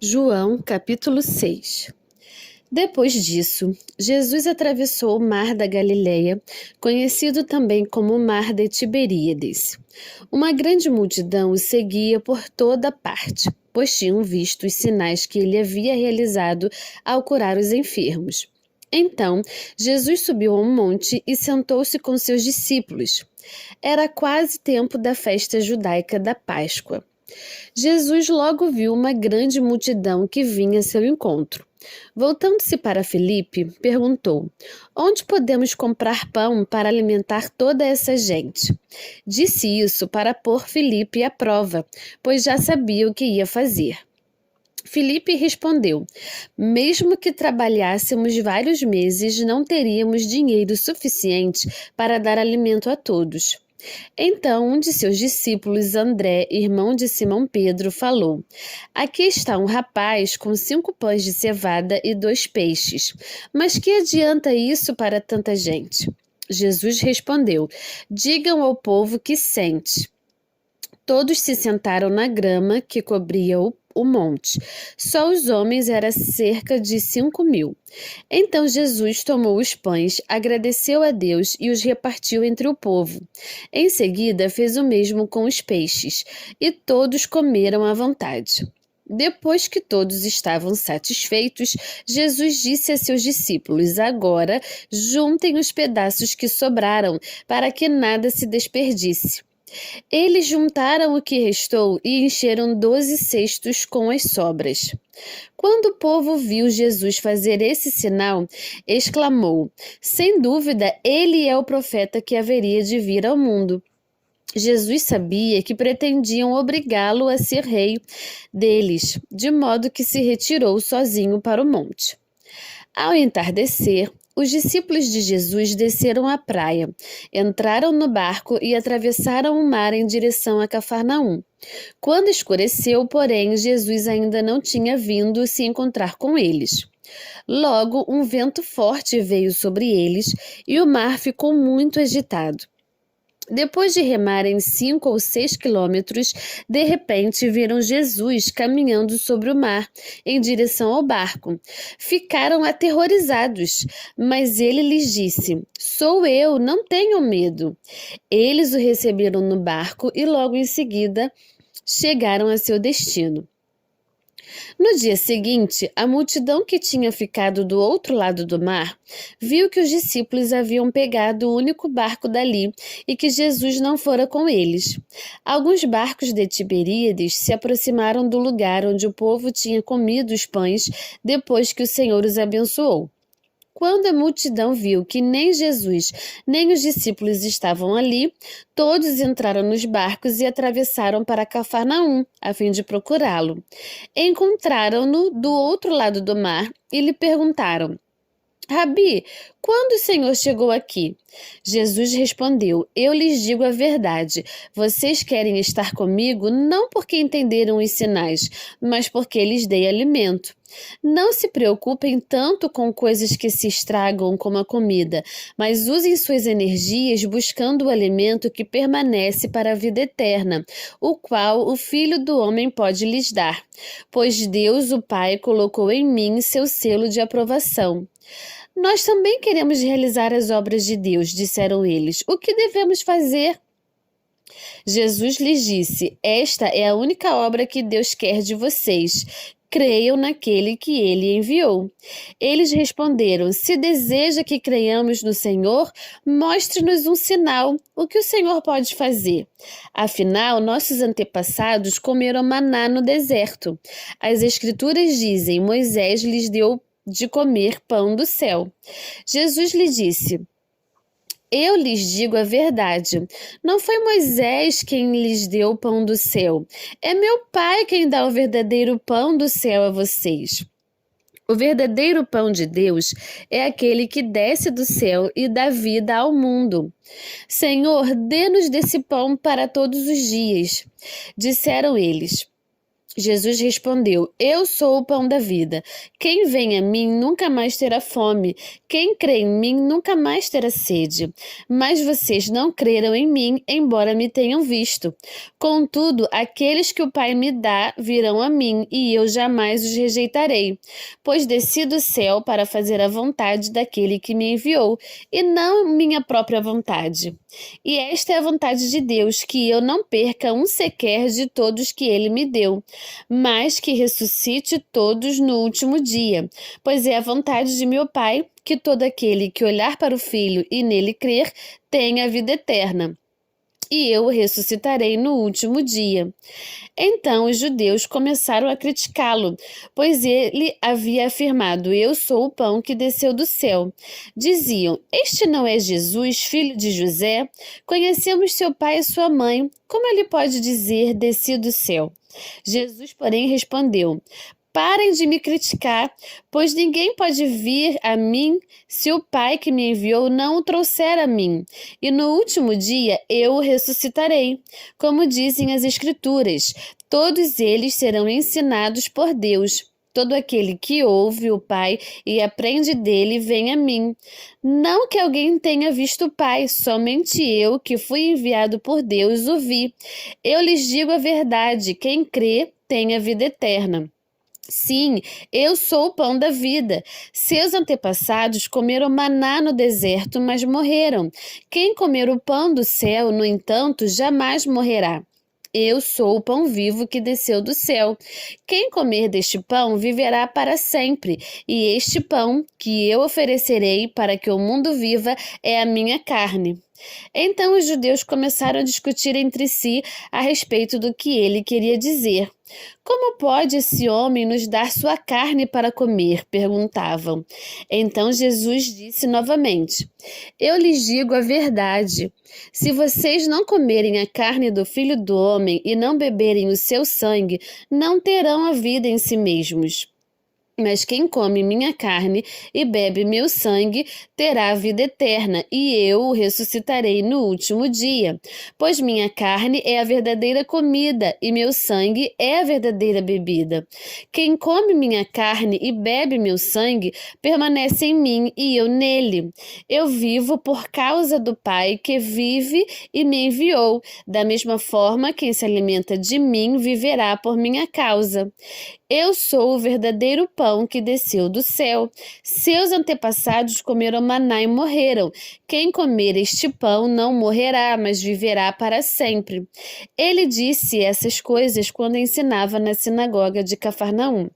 João, capítulo 6. Depois disso, Jesus atravessou o mar da Galileia, conhecido também como Mar de Tiberíades. Uma grande multidão o seguia por toda parte, pois tinham visto os sinais que ele havia realizado ao curar os enfermos. Então, Jesus subiu a um monte e sentou-se com seus discípulos. Era quase tempo da festa judaica da Páscoa. Jesus logo viu uma grande multidão que vinha a seu encontro. Voltando-se para Filipe, perguntou: Onde podemos comprar pão para alimentar toda essa gente? Disse isso para pôr Filipe à prova, pois já sabia o que ia fazer. Filipe respondeu: Mesmo que trabalhássemos vários meses, não teríamos dinheiro suficiente para dar alimento a todos. Então um de seus discípulos, André, irmão de Simão Pedro, falou: Aqui está um rapaz com 5 pães de cevada e 2 peixes. Mas que adianta isso para tanta gente? Jesus respondeu: Digam ao povo que sente. Todos se sentaram na grama que cobria o monte. Só os homens eram cerca de 5.000. Então Jesus tomou os pães, agradeceu a Deus e os repartiu entre o povo. Em seguida fez o mesmo com os peixes, e todos comeram à vontade. Depois que todos estavam satisfeitos, Jesus disse a seus discípulos: Agora juntem os pedaços que sobraram, para que nada se desperdice. Eles juntaram o que restou e encheram 12 cestos com as sobras. Quando o povo viu Jesus fazer esse sinal, exclamou: Sem dúvida, ele é o profeta que haveria de vir ao mundo. Jesus sabia que pretendiam obrigá-lo a ser rei deles, de modo que se retirou sozinho para o monte. Ao entardecer, os discípulos de Jesus desceram à praia, entraram no barco e atravessaram o mar em direção a Cafarnaum. Quando escureceu, porém, Jesus ainda não tinha vindo se encontrar com eles. Logo, um vento forte veio sobre eles e o mar ficou muito agitado. Depois de remarem 5 ou 6 quilômetros, de repente viram Jesus caminhando sobre o mar, em direção ao barco. Ficaram aterrorizados, mas ele lhes disse: Sou eu, não tenham medo. Eles o receberam no barco e logo em seguida chegaram a seu destino. No dia seguinte, a multidão que tinha ficado do outro lado do mar viu que os discípulos haviam pegado o único barco dali e que Jesus não fora com eles. Alguns barcos de Tiberíades se aproximaram do lugar onde o povo tinha comido os pães depois que o Senhor os abençoou. Quando a multidão viu que nem Jesus nem os discípulos estavam ali, todos entraram nos barcos e atravessaram para Cafarnaum, a fim de procurá-lo. Encontraram-no do outro lado do mar e lhe perguntaram: Rabi, quando o Senhor chegou aqui? Jesus respondeu: Eu lhes digo a verdade. Vocês querem estar comigo não porque entenderam os sinais, mas porque lhes dei alimento. Não se preocupem tanto com coisas que se estragam como a comida, mas usem suas energias buscando o alimento que permanece para a vida eterna, o qual o Filho do Homem pode lhes dar, pois Deus, o Pai, colocou em mim seu selo de aprovação. Nós também queremos realizar as obras de Deus, disseram eles. O que devemos fazer? Jesus lhes disse: Esta é a única obra que Deus quer de vocês. Creiam naquele que ele enviou. Eles responderam: Se deseja que creiamos no Senhor, mostre-nos um sinal. O que o Senhor pode fazer? Afinal, nossos antepassados comeram maná no deserto. As Escrituras dizem: Moisés lhes deu de comer pão do céu. Jesus lhe disse: Eu lhes digo a verdade. Não foi Moisés quem lhes deu o pão do céu. É meu Pai quem dá o verdadeiro pão do céu a vocês. O verdadeiro pão de Deus é aquele que desce do céu e dá vida ao mundo. Senhor, dê-nos desse pão para todos os dias. Disseram eles: Jesus respondeu: Eu sou o pão da vida. Quem vem a mim nunca mais terá fome. Quem crê em mim nunca mais terá sede. Mas vocês não creram em mim, embora me tenham visto. Contudo, aqueles que o Pai me dá virão a mim, e eu jamais os rejeitarei. Pois desci do céu para fazer a vontade daquele que me enviou, e não minha própria vontade. E esta é a vontade de Deus, que eu não perca um sequer de todos que ele me deu, mas que ressuscite todos no último dia. Pois é a vontade de meu Pai que todo aquele que olhar para o Filho e nele crer tenha a vida eterna, e eu o ressuscitarei no último dia. Então os judeus começaram a criticá-lo, pois ele havia afirmado: Eu sou o pão que desceu do céu. Diziam: Este não é Jesus, filho de José? Conhecemos seu pai e sua mãe. Como ele pode dizer: Desci do céu? Jesus, porém, respondeu: Parem de me criticar, pois ninguém pode vir a mim se o Pai que me enviou não o trouxer a mim. E no último dia eu o ressuscitarei. Como dizem as Escrituras, todos eles serão ensinados por Deus. Todo aquele que ouve o Pai e aprende dele vem a mim. Não que alguém tenha visto o Pai, somente eu, que fui enviado por Deus, o vi. Eu lhes digo a verdade: quem crê tem a vida eterna. Sim, eu sou o pão da vida. Seus antepassados comeram maná no deserto, mas morreram. Quem comer o pão do céu, no entanto, jamais morrerá. Eu sou o pão vivo que desceu do céu. Quem comer deste pão viverá para sempre, e este pão que eu oferecerei para que o mundo viva é a minha carne. Então os judeus começaram a discutir entre si a respeito do que ele queria dizer. Como pode esse homem nos dar sua carne para comer? Perguntavam. Então Jesus disse novamente: Eu lhes digo a verdade. Se vocês não comerem a carne do Filho do Homem e não beberem o seu sangue, não terão a vida em si mesmos. Mas quem come minha carne e bebe meu sangue terá a vida eterna, e eu o ressuscitarei no último dia. Pois minha carne é a verdadeira comida, e meu sangue é a verdadeira bebida. Quem come minha carne e bebe meu sangue permanece em mim e eu nele. Eu vivo por causa do Pai que vive e me enviou. Da mesma forma, quem se alimenta de mim viverá por minha causa. Eu sou o verdadeiro pão que desceu do céu. Seus antepassados comeram maná e morreram. Quem comer este pão não morrerá, mas viverá para sempre. Ele disse essas coisas quando ensinava na sinagoga de Cafarnaum.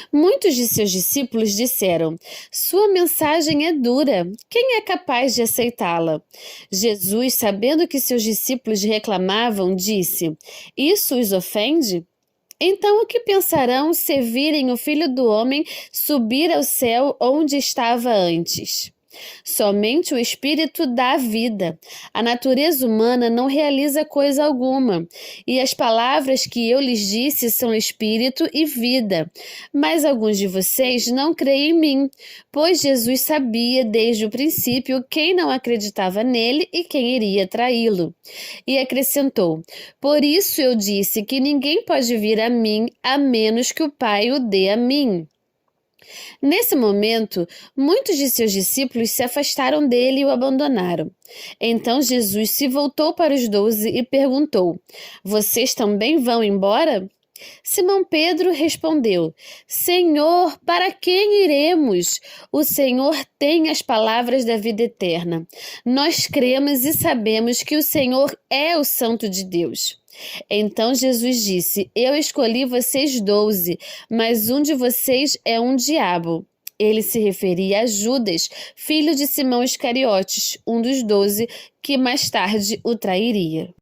Muitos de seus discípulos disseram: Sua mensagem é dura. Quem é capaz de aceitá-la? Jesus, sabendo que seus discípulos reclamavam, disse: Isso os ofende? Então, o que pensarão se virem o Filho do Homem subir ao céu onde estava antes? Somente o Espírito dá vida. A natureza humana não realiza coisa alguma. E as palavras que eu lhes disse são Espírito e vida. Mas alguns de vocês não creem em mim, pois Jesus sabia desde o princípio quem não acreditava nele e quem iria traí-lo. E acrescentou: Por isso eu disse que ninguém pode vir a mim a menos que o Pai o dê a mim. Nesse momento, muitos de seus discípulos se afastaram dele e o abandonaram. Então Jesus se voltou para os 12 e perguntou: Vocês também vão embora? Simão Pedro respondeu: Senhor, para quem iremos? O Senhor tem as palavras da vida eterna. Nós cremos e sabemos que o Senhor é o Santo de Deus. Então Jesus disse: Eu escolhi vocês 12, mas um de vocês é um diabo. Ele se referia a Judas, filho de Simão Iscariotes, um dos 12, que mais tarde o trairia.